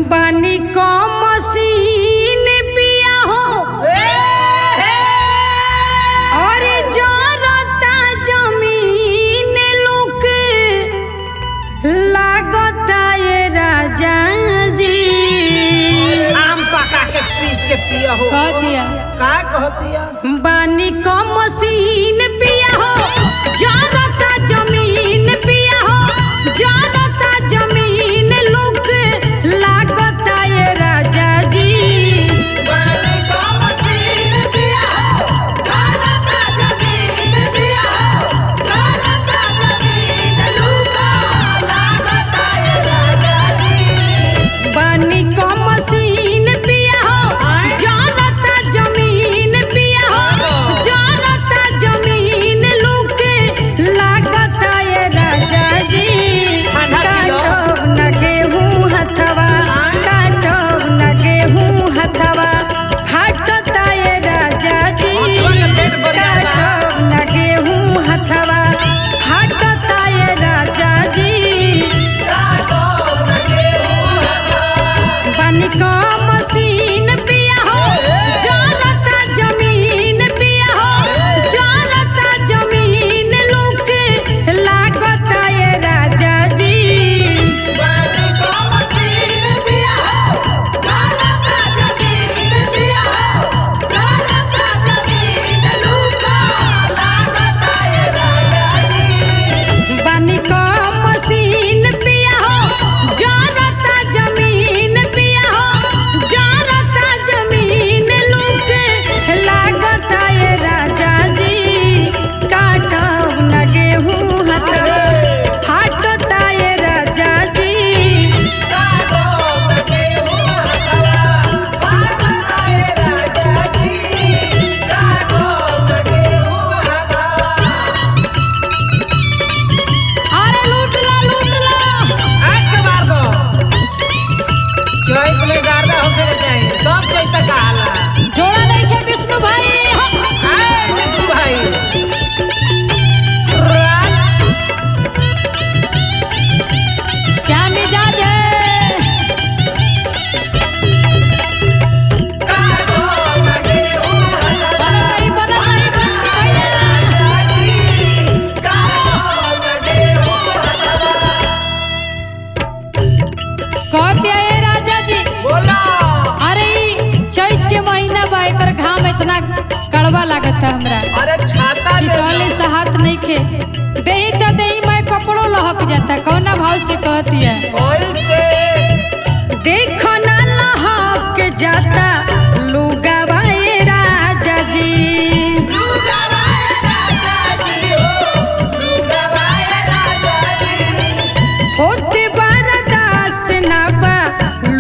बानी को मसीन पिया हो और जरता जमीन लुक लागता ये राजा जी। आम पका के पीस के पिया हो। कहतिया का कहतिया? बानी को मसीन पिया हो जरता जमीन पिया हो जरता जमीन लुक लागता ये राजा जी। बानी को मसीन पिया हो जरता जमीन पिया हो जरता जमीन लुका लागता ये राजा जी। बानी को मसीन पिया हो जरता जमीन पिया हो जरता जमीन लुक लागता ये राजा जी। काटब न गेहूं हथवा काटब न गेहूं हथवा फाटता ये राजा जी। काटब न गेहूं हथवा फाटता ये राजा जी। बानी को मसीन पिया हो जरता जमीन पिया हो जरता जमीन लुक लागता ये राजा जी। बानी को मसीन पिया हो जरता जमीन पिया हो जरता जमीन लुका लागता ये राजा जी। बानी को मसीन पिया हो जरता जमीन पिया हो जरता जमीन लुक लागता ये राजा जी। काटब न गेहूं हथवा फाटता ये राजा जी। अरे लूट ला जोड़ा नहीं के विष्णु भाई हो। क्या मिजाज है? बनल रही। कहते ये राजा जी अरे ई चैत के महीना बा एकर घाम इतना कड़वा लागत है हमरा अरे छाता ले किसौली सहात नहीं खे देही तो देही मैं कपड़ों लहक जाता कौना भाव से कहती है। ओइसे देखो ना लहक जाता लुगावा ये राजा जी। होते बर्दाश्त ना बा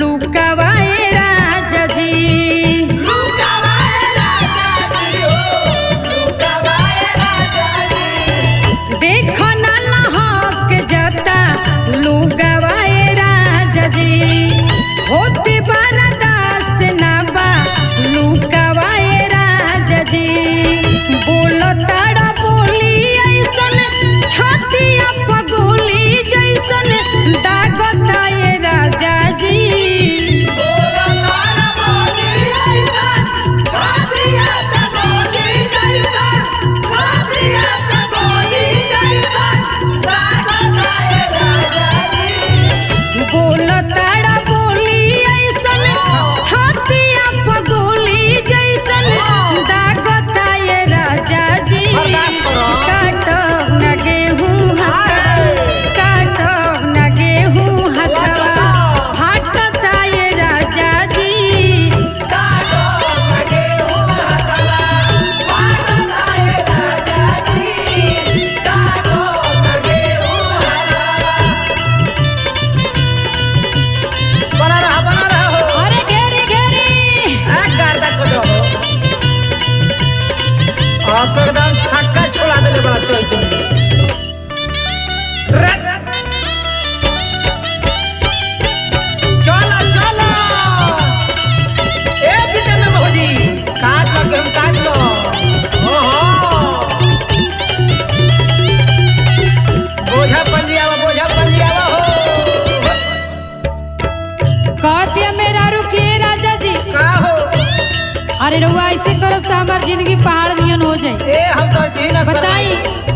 लुगावा ये राजा जी। देखो ना लहक जाता लुगावा ये राजा जी। होते बर्दाश्त ना बा लुगावा ये राजा जी। बोलो ताड़ा बोली ऐसन छातिया पगोली जैसन दागता ये राजा जी। बोलो ताड़ा बोली ऐसन कहतिया मेहरारू के राजा जी का हो अरे रउआ ऐसे करब तो हमार जिंदगी पहाड़ नियन हो जाए। ए हम तो ऐसे ही ना बताई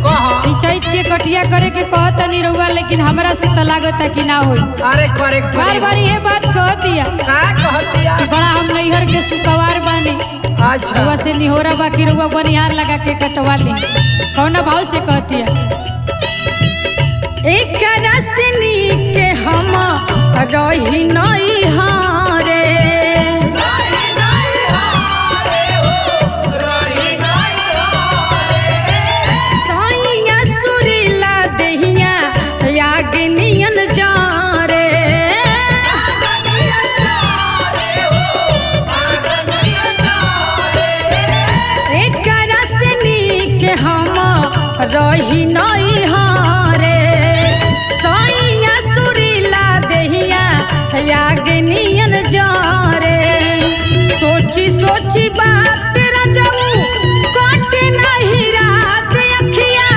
कह ई चैत के कटिया करे के कहता नहीं रउआ लेकिन हमरा से त लागता कि ना होई। अरे करे बार बार ये बात कहतिया का कहतिया कि बड़ा हम नैहर के सुकवार बानी अच्छा रउआ से निहोरा बाकी रउआ बनिहार लगा के कटवा ली। कौना भाव से कहतिया एक रसनी के हम रही नहीं हारे साइया सुरीला दहिया यागनियन जा रे एक रसनी के हम रही नहीं हारे साइया सुरीला दहिया यागनियन जा रे सोची सोची बात रजऊ काटे नहीं रात अखिया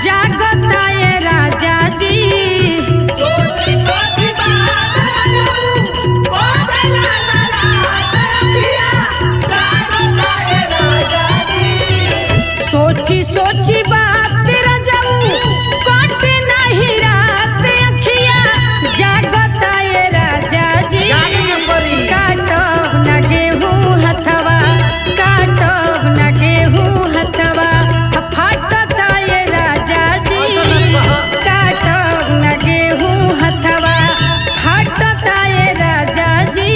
जागता ये राजा जी सोची सोची बात रजऊ काटे नहीं रात अखिया जागता ये राजा जी काटब न गेहूं हथवा काटब न गेहूं हथवा फाटता ये राजा जी काटब न गेहूं हथवा फाटता ये राजा जी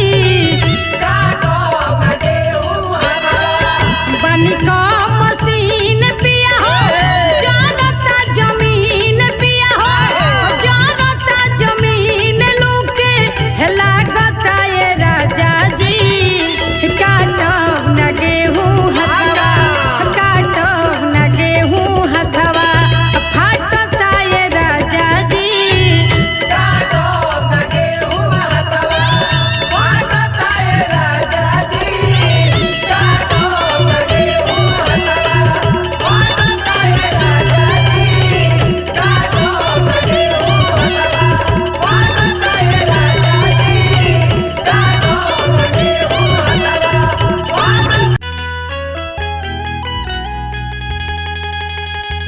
बनिका मशीन पिया हो जानता जमीन पिया हो जानता जमीन लूके लागता ये राजा जी काटब न गेहूं हथवा काटब न गेहूं हथवा फाटता ये राजा जी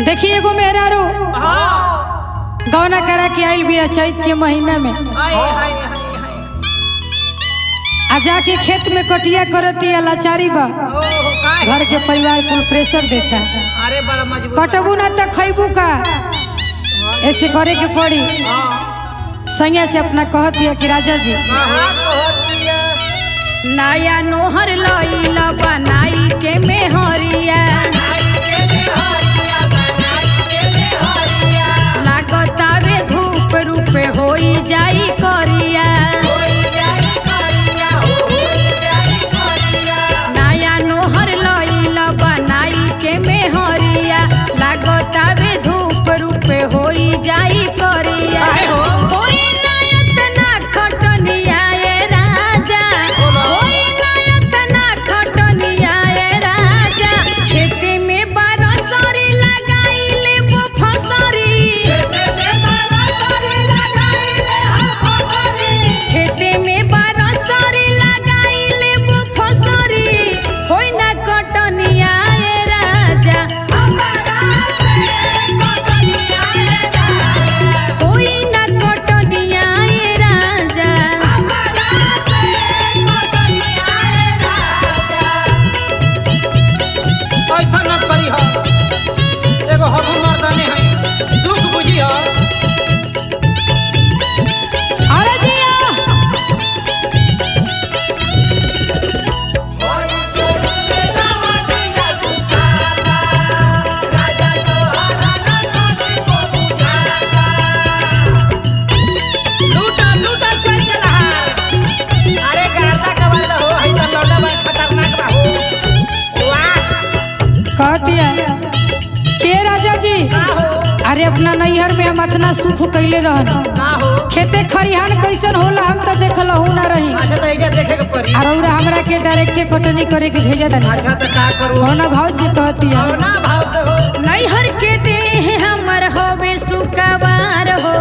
देखिए एगो मेहरारू गौना करा के आइल बिया चैत के महीना में आ जाके खेत में कटिया करती है लाचारी बा घर के परिवार को प्रेशर देता अरे बड़ा मजबूत कटबू ना तो खैबू का ऐसे करे के पड़ी सैया से अपना कहती है कि राजा जी नया नोहर लईला बनाई के मेहरिया लागतावे धूप रूप होई जाई करिया नया नोहर लईला बनाई के मेहरिया लागतावे धूप रूप होई जाई करिया होई नयतना खटनिया ए राजा होई नयतना खटनिया ए राजा खेती में बरसरी लगाइले वो फसरी खेती में बरसरी लगाइले वो फसरी होई ना कटनिया ए राजा होई ना कटनिया ए राजा ऐसा न करी हो एगो हम मर्दाने हैं दुख बुझी हो अरे जिया लूटा लूटा चल चला अरे गाता का बात हो है तो लौड़ा बड़ा खतरनाक बा हो वाह कहतिया के राजा जी का हो अरे अपना नैहर में हम इतना सुख कैले रहन का हो खेते खरिहान कैसन होला हम तो देखलहू ना रही अच्छा तो एजा देखे के पड़ी और हमरा के डायरेक्टे कटनी करे के भेजा दनी अच्छा तो का करू कौना भाव से कहतिया कौना भाव से हो नैहर के देह हमर होवे सुकवार हो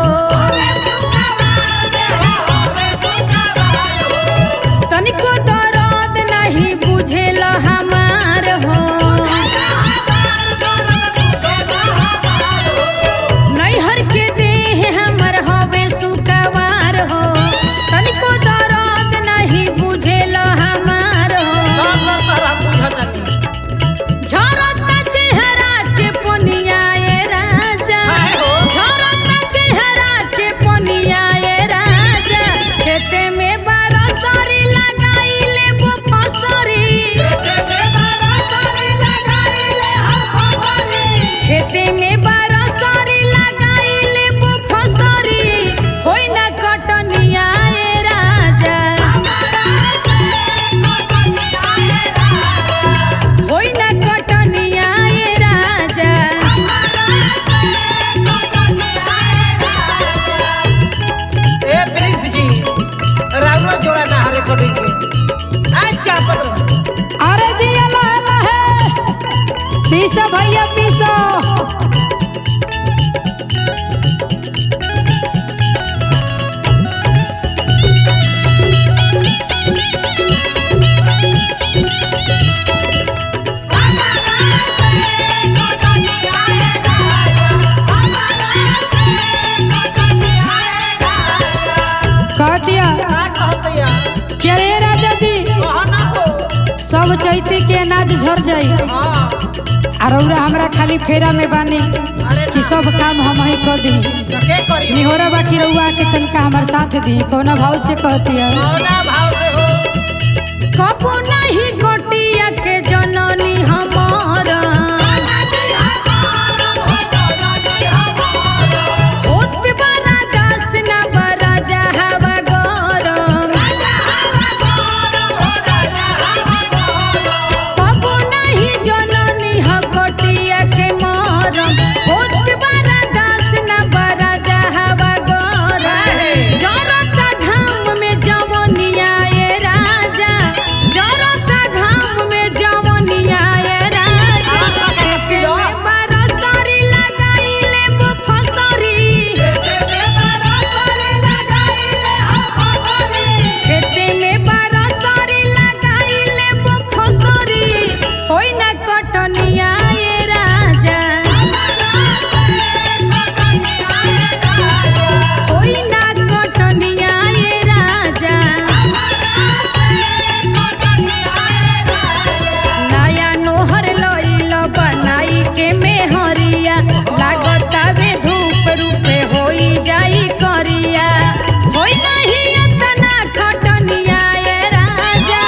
पीसो भैया पीसो। कहतिया क्या रे राजा जी सब चैती के अनाज झर जाई और हमरा खाली फेरा में बानी कि सब काम हम ही कर दी। निहोरा बाकी रउआ के तनका हमार साथ दी। कौना भाव से कहती है कबो नहीं गोटिया के जननी हमारा होत बड़ा दास ना बड़ा जहावा गरम। कबो नहीं जननी ह गोटिया के मरम होत बड़ा दास ना बड़ा जहावा गरम। जरता घाम में जवनिया ए राजा जरता घाम में जवनिया ए राजा। खेते में बरसरी लगाइले फसरी खेते में बरसरी लगाइले फसरी होई ना कटनिया ए राजा होई ना कटनिया ए राजा। नया नोहर लइल बनाई के मेहरिया लागता वे धूप रूपे होई जाई करिया होई नहीं अतना खटनिया ए राजा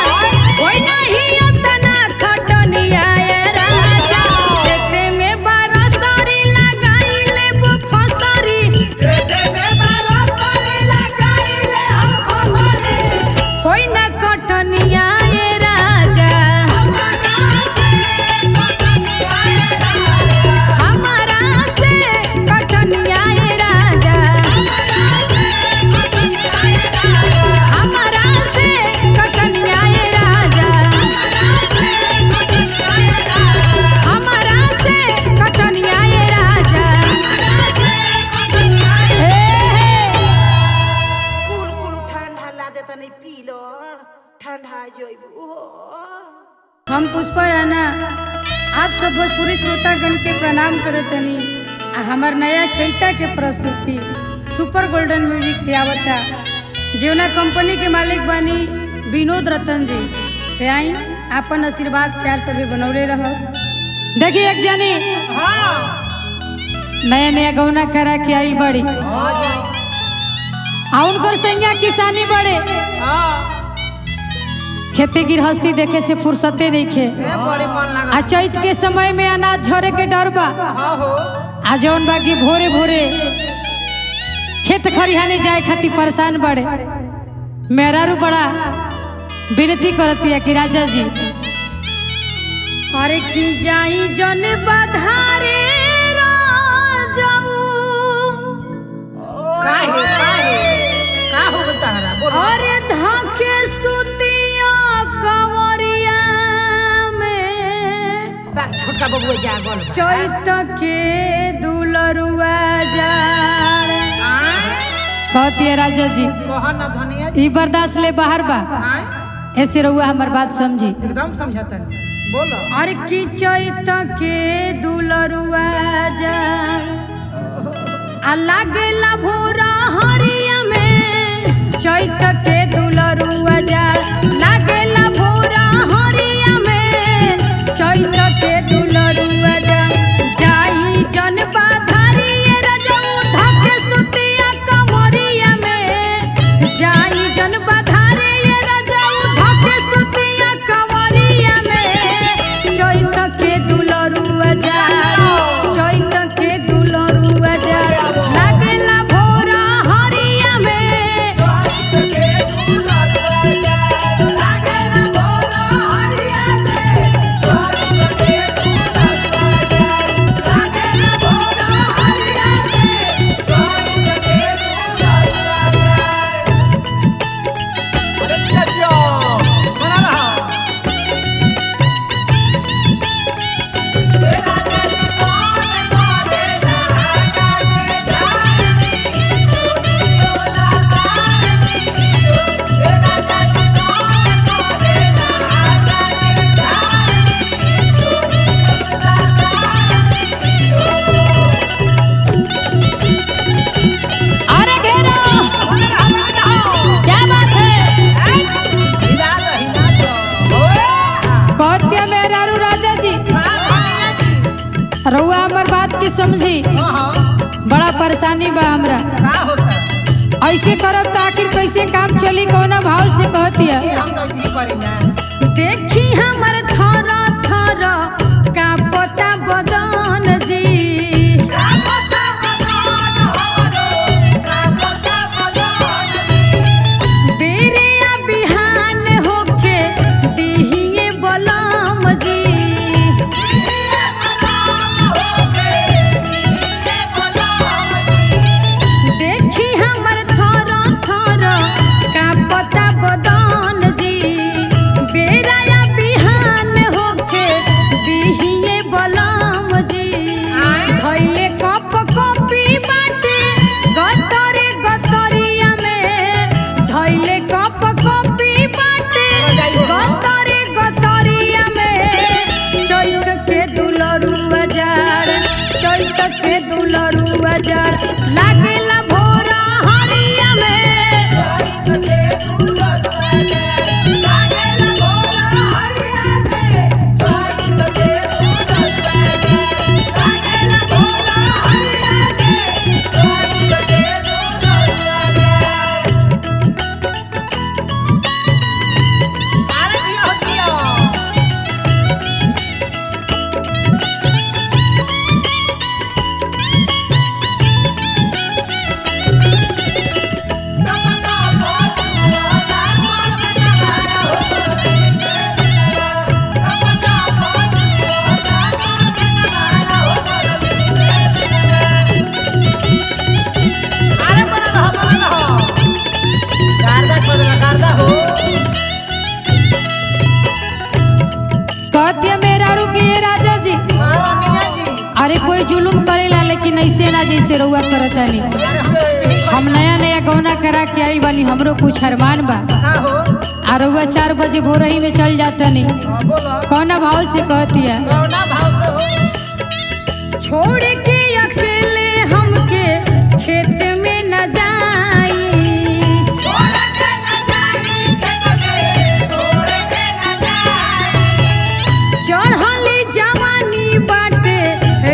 होई नहीं अतना खटनिया ए राजा। खेते में बरसरी लगाइले फसरी होई ना कटनिया ए राजा हमारा से कटनिया ए राजा हमारा से कटनिया ए राजा हमारा से कटनिया ए राजा। हम पुष्पा राणा आप सब भोजपुरी श्रोतागण के प्रणाम करत हनी। हमार नया चैता के प्रस्तुति सुपर गोल्डन म्यूजिक से आवता जीवना कंपनी के मालिक बानी विनोद रतन जी। ते आई आपन आशीर्वाद प्यार सभी बनौले रहो। देखिए एक जानी नया नया गौना करा के आई बड़ी उनकर संज्ञा किसानी बड़े खेती गृहस्थी देखे से फुर्सते नहीं खे। आ चैत के समय में अनाज झरे के डर बा आ जौन बाकी भोरे भोरे खेत खरिहाने जाए खातिर परेशान बड़े। मेहरारू बड़ा विनती करती है कि राजा जी अरे की जाई जन बधारे राजाऊ अरे धाके सुतिया कंवरिया में छोटका बबुआ जागल चैत के दुलरुआ जाड़। कहती है राजा जी ई बर्दाश्त ले बाहर बा ऐसे रहुआ हमार बात समझी एकदम समझता बोलो। अरे की चैत के दुलरुआ जाड़ आ लागेला भोरा हरिया में चैत के दुलरुआ जाड़ लागेला भोरा हरिया में चैत के दुलरुआ जाड़। जाई जन बाधारी रजऊ धके सुतिया कंवरिया में जाई जन बाधारी रजऊ धके सुतिया कंवरिया में चैत के दुलरुआ जाड़ चैत के दुलरुआ जाड़ लागेला भोरा हरिया में समझी, हाँ हाँ बड़ा परेशानी बा हमरा। का होता ऐसे करब तो आखिर कैसे काम चली, कौना भाव से कहती है। ये हम तो ऐसे ही करीला। देखी हमर थर थर का पता बदन जी, बेरे या बिहान होके दिहिए बलम जी। देखी हमर थर थर का पता बदन जी, बेरा या बिहान होके दिहिए बलम जी। धइले कप कॉपी बाटे गतरे गतरिया में, धइले कप कॉपी बाटे गतरे गतरिया में। चैत के दुलरुआ जाड़, चैत के दुलरुआ जाड़ लागेला भोर हरिया में। अरे दिया हो दिया। अरे बना रहो गार्दा बदला गार्दा हो। कहती है मेरा रुकिए राजा जी, हाँ मियाँ जी। अरे कोई जुलुम करेला लेकिन ऐसे ना जैसे रउआ करत हनी। अरे हम तो ऐसे ही हम नया नया गौना करा के आई बानी, हमरो कुछ अरमान बा। का हो। आ रउआ 4 बजे भोरही में चल जातनी, हाँ बोलो कौना भाव से कहती है। कौना भाव से हो। छोड़ के अकेले हमके खेत में न जाई, चढ़ली जवानी बाटे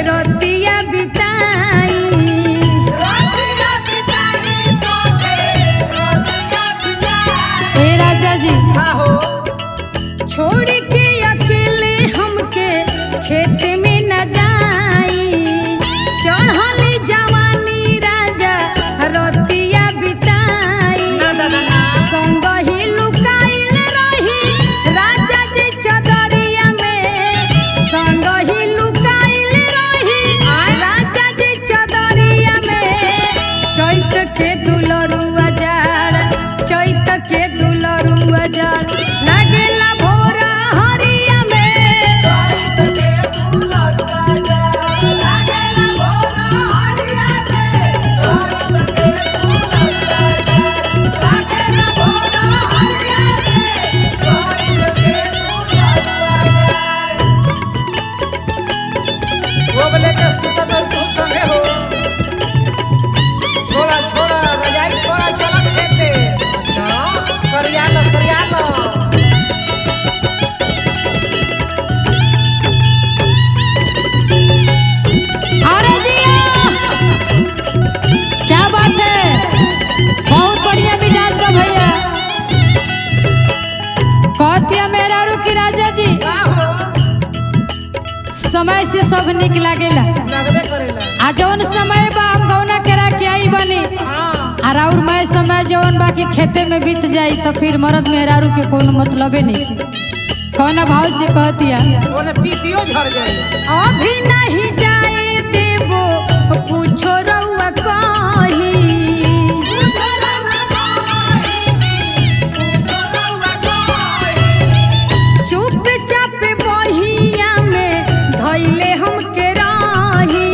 रतिया बिताई। ए राजा जी, का हो। छोड़ के अकेले हमके खेत में न जाई, चढ़ली जवानी राजा रतिया बिताई। ना दादा ना। संग ही लुकाइल रही राजा जी चदरिया में, संग ही लुकाइल रही राजा जी चदरिया में। चैत के दुलरुआ जाड़, चैत के दुलरुआ जाड़ लागेला भोर हरिया में। वो बोले के सुता पर तू संगे हो। छोड़ा छोड़ा रजाई छोड़ा चला खेते। अच्छा सरिया लो सरिया लो। अरे जिया, क्या बात है, बहुत बढ़िया मिजाज का भैया। कहती है मेरा रुकी राजा जी, का हो। समय से सब निक लागेला। लगबे करेला। आ जौन समय बा हम गौना करा के आई बनी, हाँ और मैं समय जौन बाकी खेते में बीत जाई तो फिर मर्द मेहरारू के कोनो मतलबे नहीं। कौना भाव से कहती है। ओने तीसियो झड़ जाई। अभी नहीं जाए देबो पूछो रउआ कही, चुपचाप बहिया में धइले हमके राही।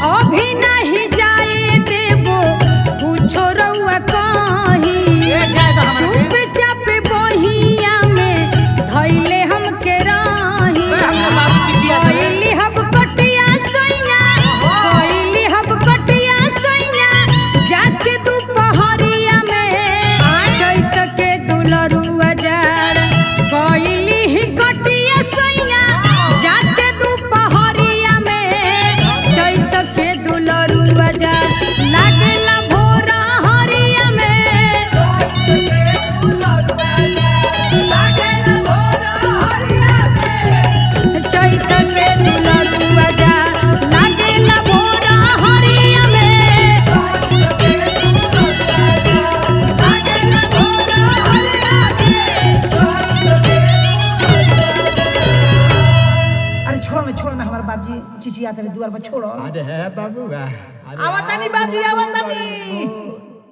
अभी नहीं जाए देबो पूछो रउआ कही, ए जाए तो हमरा के। चुपचाप बहिया दुआर पर छोड़ो अरे है बाबू आवतानी बाबूजी आवतानी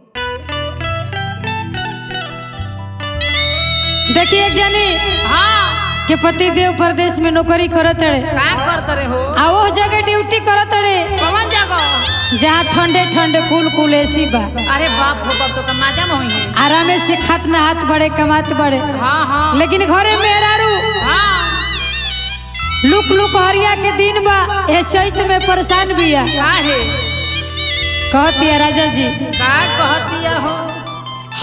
देखिए एक जनी हां के पति देव प्रदेश में नौकरी करत रहे का करत रहे हो आ वो जगह ड्यूटी करत रहे कौन जगह जहाँ ठंडे ठंडे कुल एसी बा। अरे बाप हो बाप तो मजा में होई है आराम से खात ना हाथ बढ़े कमात बढ़े। हां हां लेकिन घरे में एरारू हां लुक लुक हरिया के दिन बा ए चैत में परेशान बिया। का है कहती है राजा जी का कहतिया हो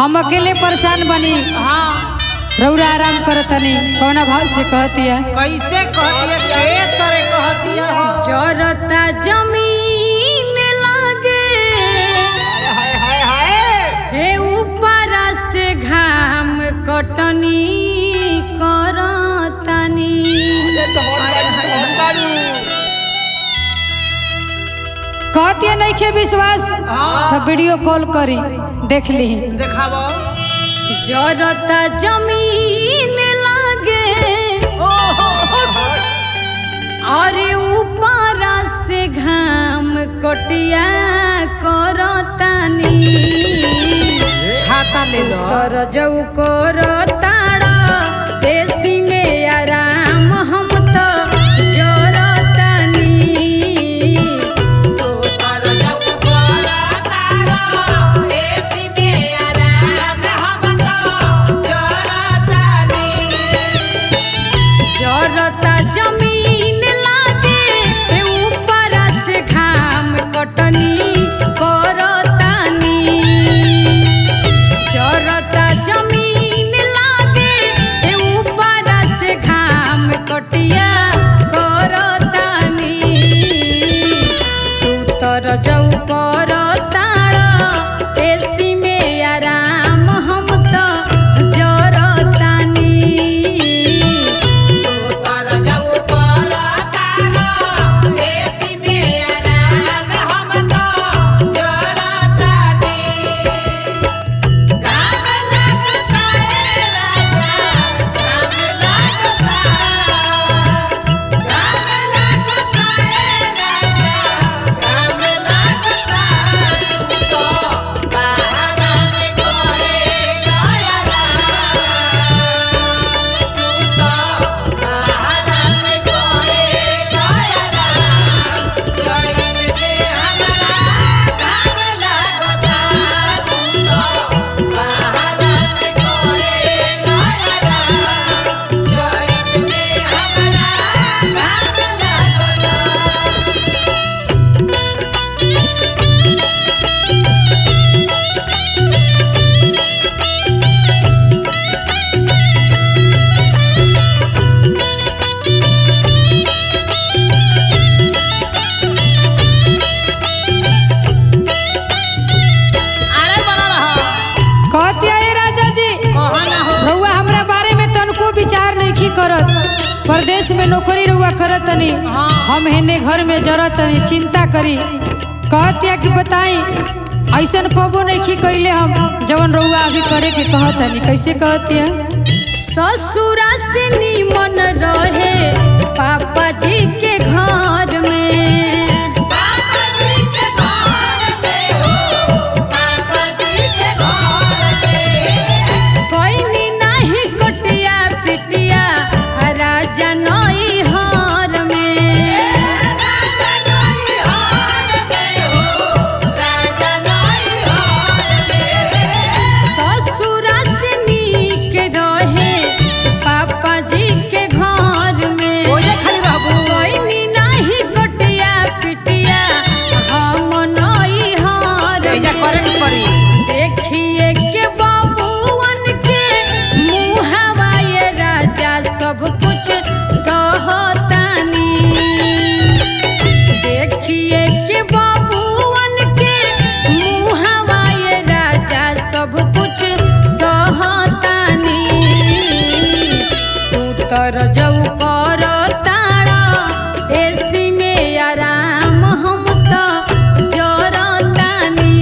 हम अकेले परेशान बनी हां रौरा आराम करतनी कौना भाव से कहती है कैसे कहतिया के तरह कहतिया हो जरता जमीन लागे हाय हाय हाय हे ऊपर से घाम कटनी करतनी। कहती है नहीं के विश्वास तो वीडियो कॉल करी देख ली देखाबो जरता जमीन लागे अरे ऊपर से घाम कटिया करतानी छाता ले लो तर जऊ करताड़ा एसी में आराम हम तो जरतानी जरता जमीन लागे ऊपर से घाम कटनी करतानी जरता जमीन लागे ऊपर से घाम कटिया करतानी तू तर जऊ करताड़ एसी में आराम हम तो जरतानी कहती है राजा जी रउआ हमरा बारे में तनको विचार नहीं करत प्रदेश में नौकरी रउआ करत तनी हम हेने घर में जरत तनी चिंता करी कहती है कि बताई ऐसन कबो नहीं कैले हम जवन रउआ अभी करे के कहत तनी कैसे कहती है ससुरा से निमन रहे पापा जी के घर में राजा नई हार में ससुरा से नीक रहे पापा जी के घर में कोई नहीं कटिया पिटिया हम नई हार देखिए के बाबूवन के मुहावा ये राजा सब कुछ सहतानी देखिए के बाबूवन के मुहावा ये राजा सब कुछ सहतानी तू तर जऊ करताड़ा एसी में आराम हम तो जरतानी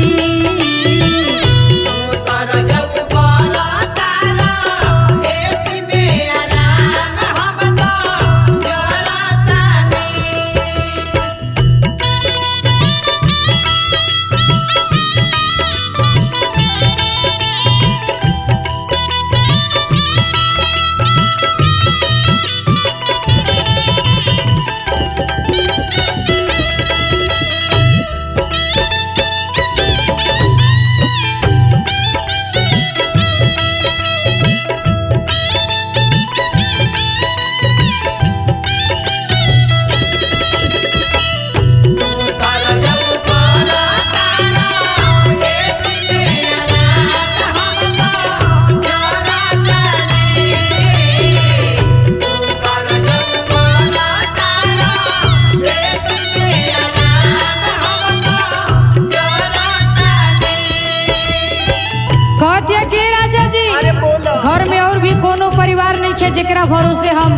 खे जेकरा भरोसे हम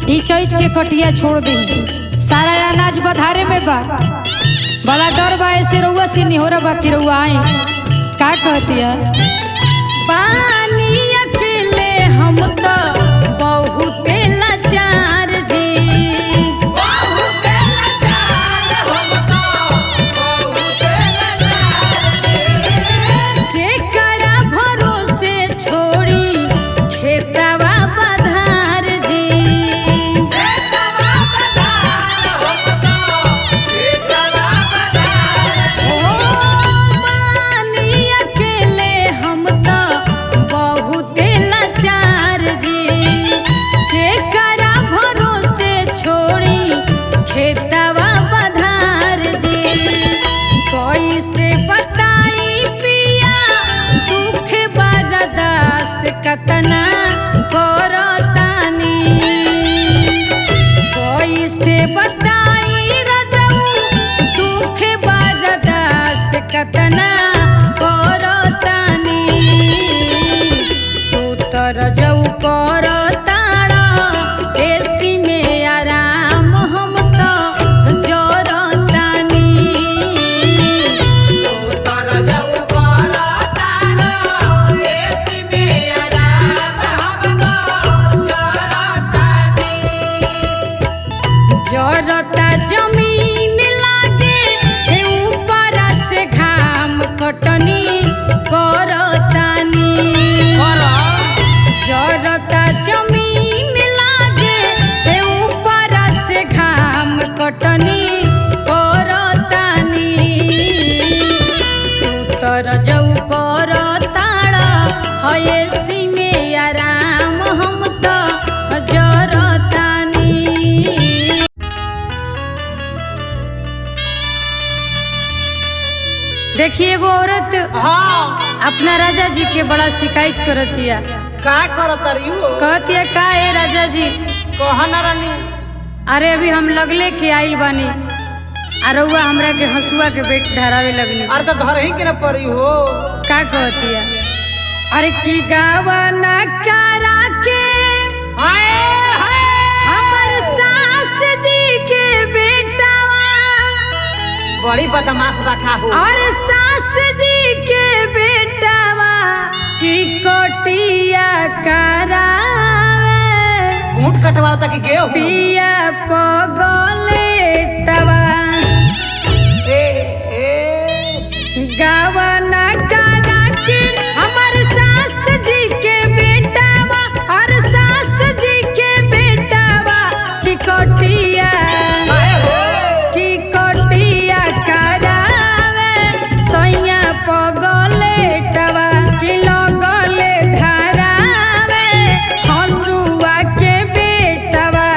ई चैत के कटिया छोड़ दी। सारा अनाज बधारे में बा, बड़ा डर बा ऐसे रउआ से निहोरा बा कि रउआ आई। का कहती है पानी अकेले हम तो बहुत लाचार जी, केकरा भरोसे छोड़ी खेतवा बधार जी। पानी अकेले हम तो बहुत लाचार जी, केकरा भरोसे छोड़ी खेतवा बधार जी। कैसे बताई पिया दुख बर्दाश्त कतना करतानी, कैसे बताई रजऊ दुख बर्दाश्त कतना करतानी। तू तो रजऊ करताड़ा एसी में आराम, हम तो जरतानी। जरता जमीन लागे ऊपर से घाम कटनी करतानी। जरता जमीन लागे ऊपर से घाम कटनी करतानी। तू तो रजऊ करताड़ा हयसी में आराम, हम तो जरतानी। देखिए एगो औरत हाँ अपना राजा जी के बड़ा शिकायत करतिया। का करत रही हो? कहतिया का ए राजा जी, कहा न रानी? अरे अभी हम लगले के आइल बानी आ रउआ हमरा के हंसुआ के बेट धरावे लगनी। अरे तो धर ही के न पड़ी हो। का कहतिया अरे की गावा ना करा के हाय हाय हमर सास जी के बेटावा, बड़ी बदमाश बखा हो। और सास जी के बेटावा की कोटिया करावे, ऊँट कटवा तक गे हो। पिया पगलेटवा। ए ए गावा ना करा के हमर सास जी के बेटावा, और सास जी के बेटावा की कोटिया हाय हो। की कोटिया करावे, सोया पगलेटवा की लगले धरावे हंसुआ के बेटवा।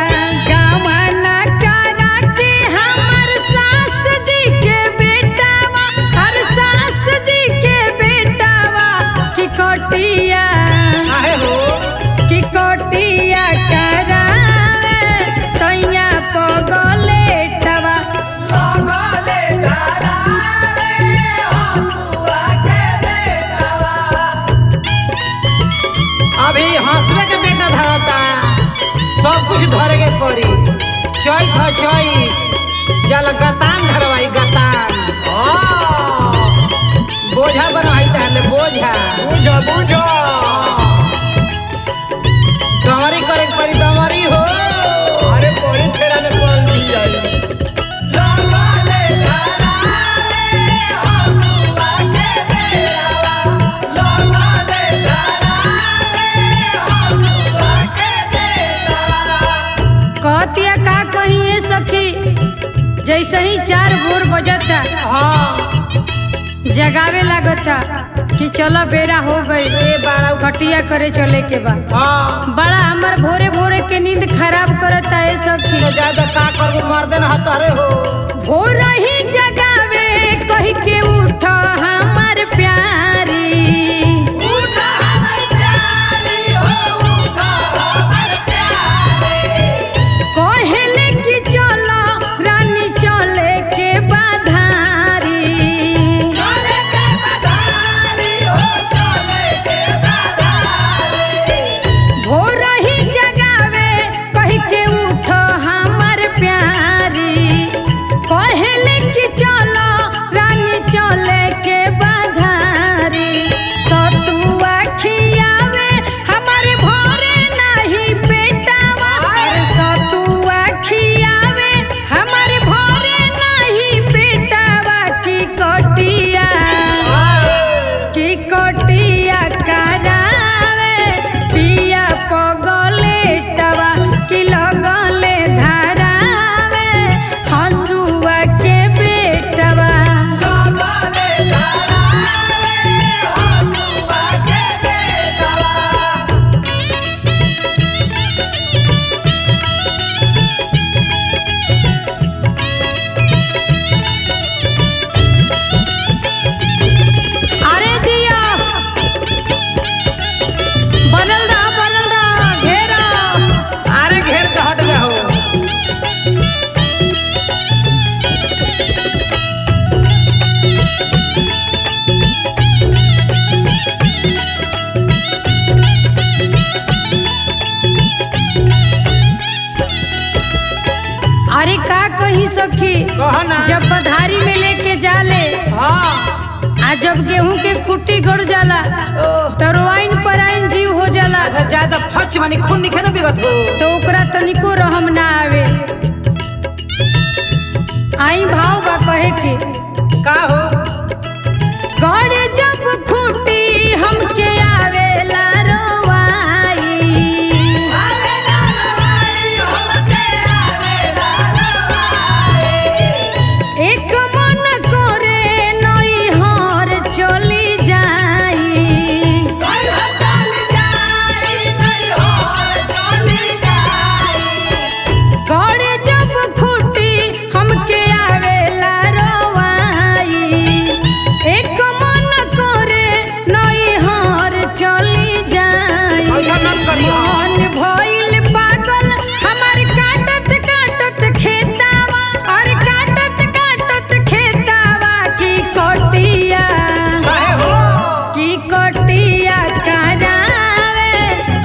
गावा ना करा के हमर सास जी के बेटावा, और सास जी के बेटावा की कोटिया हाय हो। की कोटिया करावे, सोया पगलेटवा। अभी हंसले के बेटा धरता, सब कुछ धरे के पड़ी। चैत है चैत, जल गतान धरवाई गतान। बोझा बनवाई ताले बोझा। बुझो बुझो दमरी करे के पड़ी दमरी हो। अरे बड़ी फेरा में पड़ल भी आई। कहतिया का कहिए सखी, जैसे ही 4 भोर बजता हाँ जगावे लागता कि चलो बेरा हो गई, ए बारा कटिया करे चले के बा। हाँ बड़ा हमर भोरे भोरे के नींद खराब करता है सखी। तो ज्यादा का करबो मर्दन हतरे हो। भोर ही जगावे कह के उठ हमर प्यारी, कहले कि चलो रानी चले के बाधारी। भोर ही जगावे कटिया की कटिया करावे पिया पगलेटवा की लगले धारावे हसुआ के बेटवा। अरे जिया बनल रहा घेरा। अरे घेर के हट जाओ। अरे का कही सखी कहो ना। जब बधारी में लेके जाले हाँ आ जब गेहूं के खुट्टी गड़ जाला ओह, तो रोआइन पराइन जीव हो जाला अच्छा ज्यादा फच मानी खून निखे ना बिगत हो। तो ओकरा तनिको रहम ना आवे। आई भाव बा कहे के का हो गड़े जब खुट्टी हमके आवेला रोवाई एक मन करे नई हर चली जाई गड़े जब खुट्टी हमके आवेला रोवाई एक मन करे नई हर चली जाई। ऐसा मत करियो। मन भइल पागल हमार काटत काटत खेतावा और काटत काटत खेतावा की कटिया काहे हो की कटिया करावे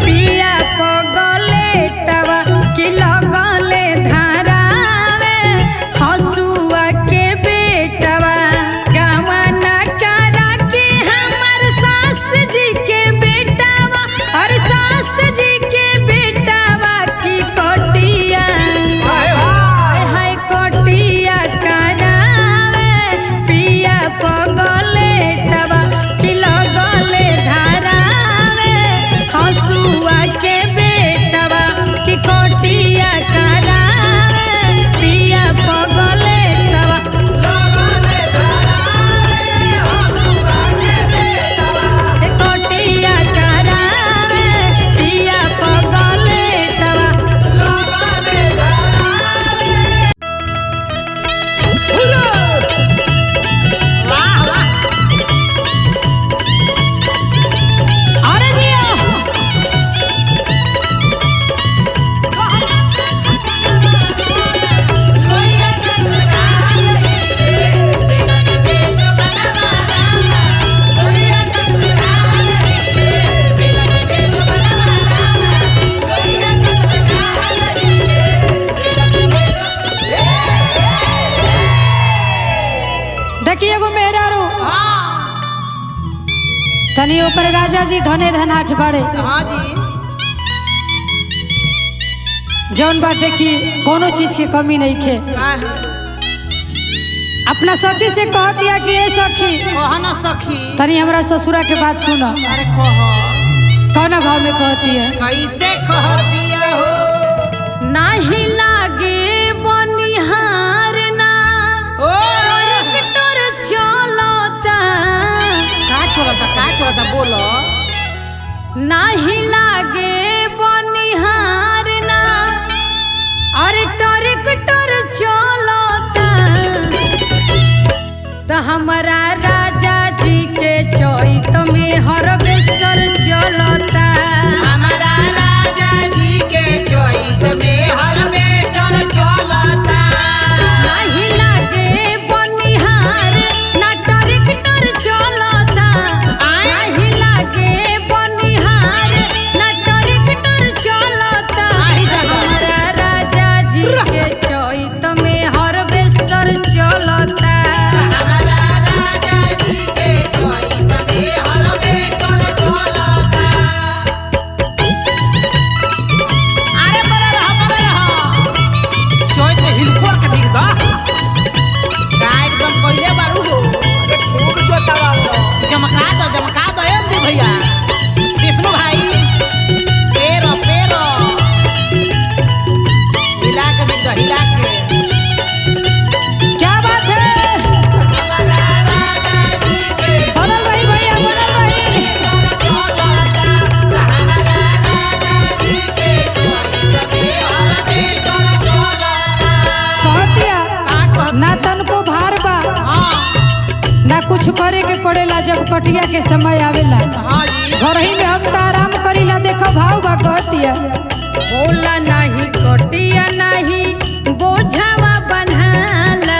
पिया पगलेटवा की लगले धारावे हसुआ के बेटवा। गवाना करा के हमर सास जी के बेटवा और सास जी के बेटवा की कटिया काहे हो हाय कटिया करावे पिया पगलेटवा की लगले धारावे हसुआ के बेटवा की कटिया करावे पिया पगलेटवा। कटिया करावे पिया पगलेटवा। वाह वाह अरे जिया देखिए एगो मेहरारू तनी ओकर राजा जी धने धनाठ बाड़े हाँ जी जौन बाटे की कोनो चीज के कमी नहीं खे। काहे अपना सखी से कहतिया कि ए सखी कहो ना सखी। तनी हमरा ससुरा के बात सुनो। अरे कहो कौना भाव में कहती है कैसे कहतिया हो नाही लागे बनिहार ना ओ ट्रैक्टर चलता का चलता बोलो नाही लागे बनिहार ना अरे ट्रैक्टर चलता तो हमारा राजा जी के चैत में हार्वेस्टर चलता। हमारा राजा जी के चैत में हार्वेस्टर चलता। नाही लागे बनिहार ना ट्रैक्टर चलता नाही लागे बनिहार ना ट्रैक्टर चलता। आही दादा। हमारा राजा जी के चैत में हार्वेस्टर चलता। हमारा राजा जी के चैत में हार्वेस्टर चलता। पड़ेला जब कटिया के समय आवेला। हाँ जी घर ही में हम तो आराम करीला। देखो भाव बा कहतिया होला नाही कटिया नाही बोझावा बन्हाला।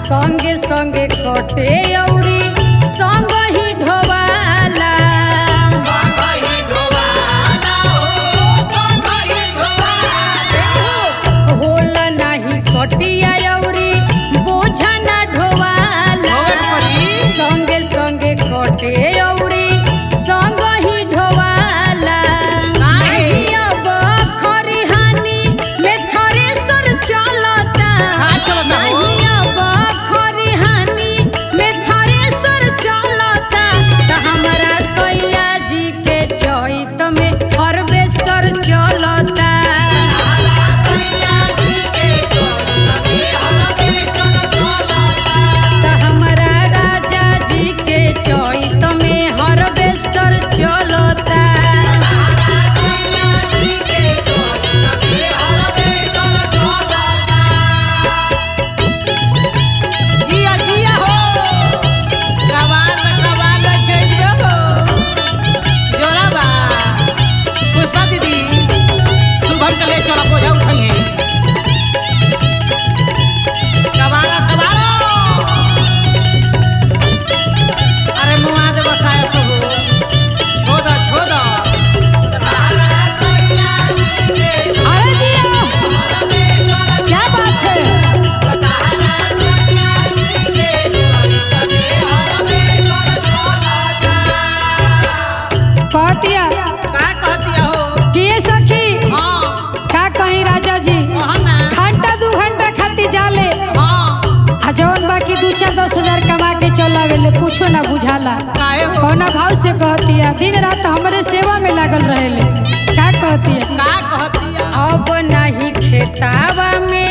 संगे संगे कटे औरी संग ही ढोवाला। होला नाही कटिया औरी बोझा ना ढोवाला। संगे संगे कटे औरी संग ही ढोवाला। नहीं अब खरिहानी में थ्रेसर चलता। नहीं अब खरिहानी में थ्रेसर चलता। त हमरा सैया जी के चैत में हार्वेस्टर चलता। त हमरा राजा जी के चैत में हार्वेस्टर चलता। जिया जिया हो कबाल चल हो जोरा बा पुष्पा दीदी शुभम चले चला बोझा उठाइए कबाला अरे मुआ दे बखाया सब छोड़ा अरे जिया क्या बात है। कहतिया का कहतिया हो कि ये सखी हाँ का कहीं राजा जी कहा ना घंटा 2 घंटा खाती जाले। हाँ आ जवन बाकी 2-4-10 हजार कमा के चलावेले कुछो ना बुझाला। काहे हो कौना भाव से कहतिया दिन रात हमरे सेवा में लागल रहेले। का कहतिया का कहतिया अब नहीं खेतावा में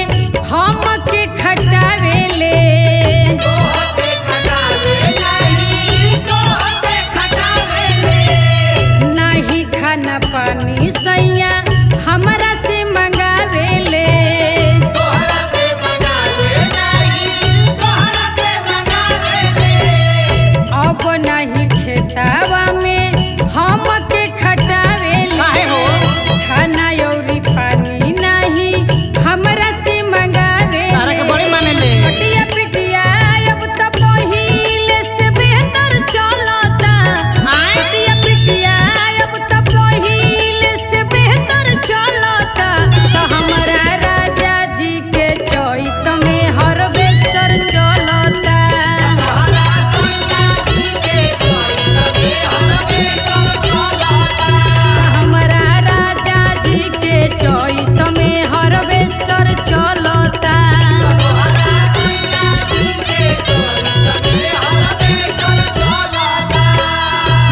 हम के खटावेले। नहीं खाना पानी सैया हमरा से मंगावेले। अब नहीं खेतावा में हम के खटावेले। काहे हो? खाना औरी पानी नहीं हमरा से मंगावेले। तारा के बड़ी माने ले कटिया पिटिया अब तो पहिले से बेहतर चलता। आय? कटिया पिटिया अब तो पहिले से बेहतर चलता। तो हमरा राजा जी के चैत में हार्वेस्टर चलता। हमरा राजा जी के चैत में हार्वेस्टर चलता।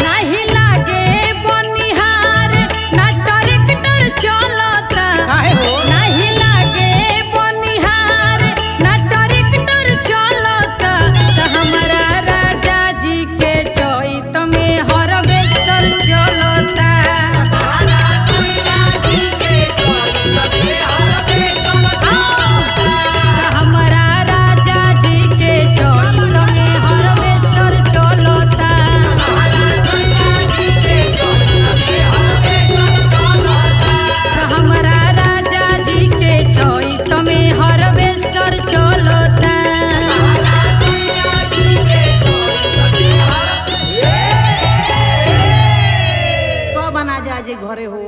नहीं लागे बनिहार ना ट्रैक्टर चलता। काहे हो नहीं लागे बनिहार ना ट्रैक्टर चलता। त हमरा राजा जी के चैत में हार्वेस्टर चलता। त हमरा राजा जी के चैत में हार्वेस्टर चलता। हमरा राजा जी के चैत में हार्वेस्टर चलता। सब बना जा जे घरे हो